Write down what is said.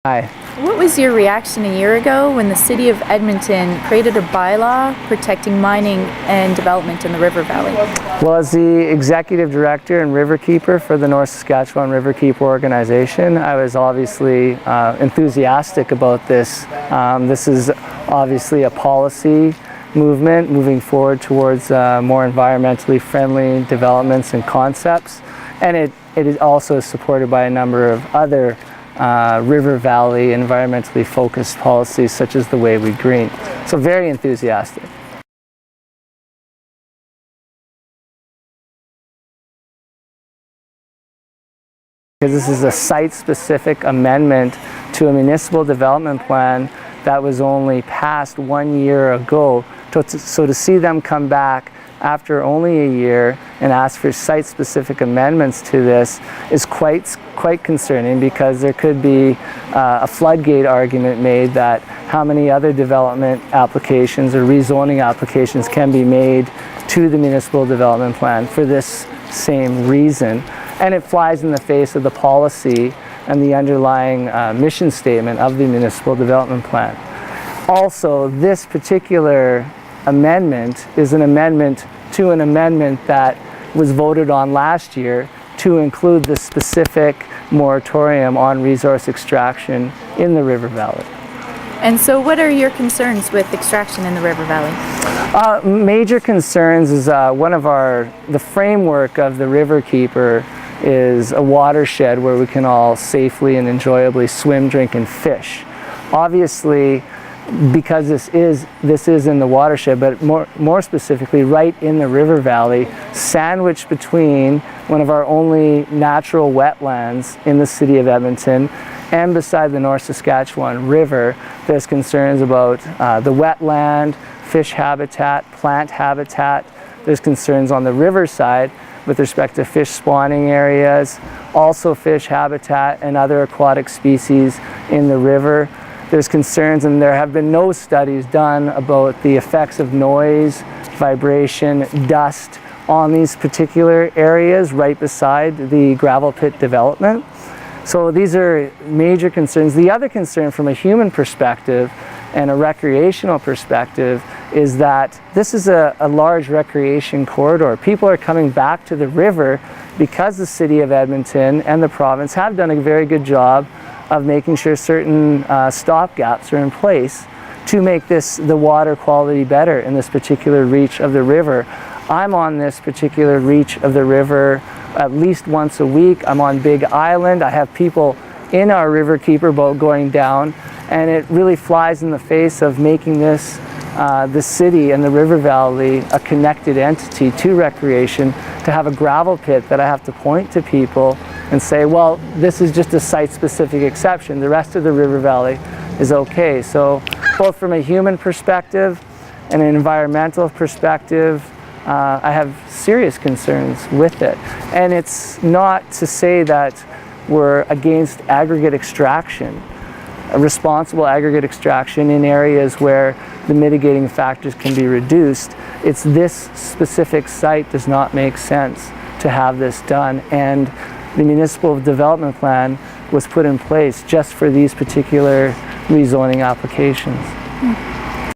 Hi. What was your reaction a year ago when the City of Edmonton created a bylaw protecting mining and development in the river valley? Well, as the Executive Director and Riverkeeper for the North Saskatchewan Riverkeeper organization, I was obviously enthusiastic about this. This is obviously a policy movement moving forward towards more environmentally friendly developments and concepts, and it is also supported by a number of other river valley environmentally focused policies such as the way we green. So very enthusiastic. Because this is a site-specific amendment to a municipal development plan that was only passed 1 year ago. So to see them come back after only a year and ask for site-specific amendments to this is quite concerning, because there could be a floodgate argument made that how many other development applications or rezoning applications can be made to the municipal development plan for this same reason. And it flies in the face of the policy and the underlying mission statement of the municipal development plan. Also, this particular amendment is an amendment to an amendment that was voted on last year to include the specific moratorium on resource extraction in the river valley. And so what are your concerns with extraction in the river valley? Major concerns is the framework of the Riverkeeper is a watershed where we can all safely and enjoyably swim, drink, and fish. Obviously, because this is in the watershed, but more specifically right in the river valley, sandwiched between one of our only natural wetlands in the city of Edmonton and beside the North Saskatchewan River, there's concerns about the wetland, fish habitat, plant habitat. There's concerns on the river side with respect to fish spawning areas, also fish habitat and other aquatic species in the river. There's concerns, and there have been no studies done about the effects of noise, vibration, dust on these particular areas right beside the gravel pit development. So these are major concerns. The other concern from a human perspective and a recreational perspective is that this is a large recreation corridor. People are coming back to the river because the City of Edmonton and the province have done a very good job of making sure certain stopgaps are in place to make the water quality better in this particular reach of the river. I'm on this particular reach of the river at least once a week. I'm on Big Island. I have people in our Riverkeeper boat going down, and it really flies in the face of making this the city and the river valley a connected entity to recreation, to have a gravel pit that I have to point to people and say, well, this is just a site-specific exception. The rest of the river valley is okay. So both from a human perspective and an environmental perspective, I have serious concerns with it. And it's not to say that we're against aggregate extraction, a responsible aggregate extraction in areas where the mitigating factors can be reduced. It's this specific site does not make sense to have this done, and the municipal development plan was put in place just for these particular rezoning applications.